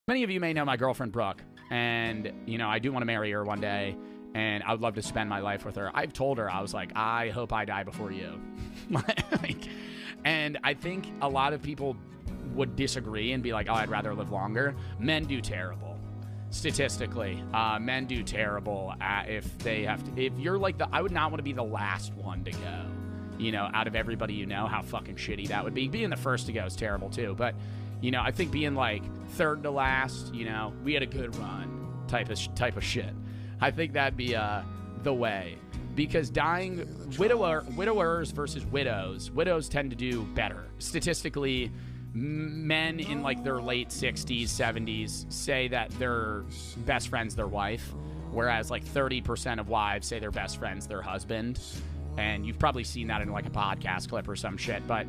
Many of you may know my girlfriend, Brooke, and, you know, I do want to marry her one day, and I would love to spend my life with her. I've told her, I was like, I hope I die before you. And I think a lot of people would disagree and be like, oh, I'd rather live longer. Men do terrible. Statistically, men do terrible if they have to. If you're like I would not want to be the last one to go, you know, out of everybody you know. How fucking shitty that would be. Being the first to go is terrible too, but you know, I think being like third to last, you know, we had a good run type of shit. I think that'd be the way, because dying, widowers versus widows tend to do better statistically. Men in like their late 60s, 70s say that their best friend's their wife, whereas like 30% of wives say their best friend's their husband. And you've probably seen that in like a podcast clip or some shit, but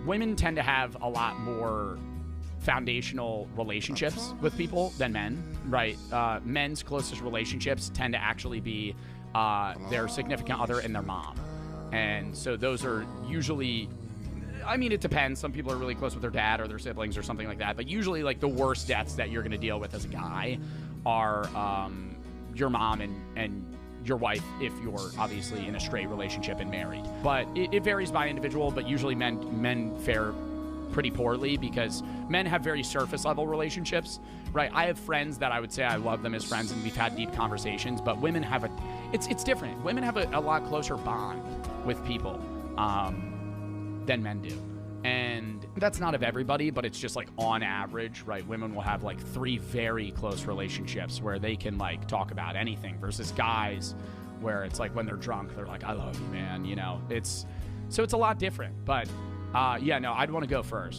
women tend to have a lot more foundational relationships with people than men, right? Men's closest relationships tend to actually be their significant other and their mom. And so those are usually, I mean, it depends. Some people are really close with their dad or their siblings or something like that. But usually, like, the worst deaths that you're going to deal with as a guy are your mom and your wife, if you're obviously in a straight relationship and married. But it varies by individual, but usually men fare pretty poorly because men have very surface level relationships, right? I have friends that I would say I love them as friends and we've had deep conversations, but women have it's different. Women have a lot closer bond with people than men do. And that's not of everybody, but it's just like on average, right? Women will have like 3 very close relationships where they can like talk about anything versus guys where it's like when they're drunk, they're like, I love you, man. You know, it's a lot different, but yeah, no, I'd want to go first.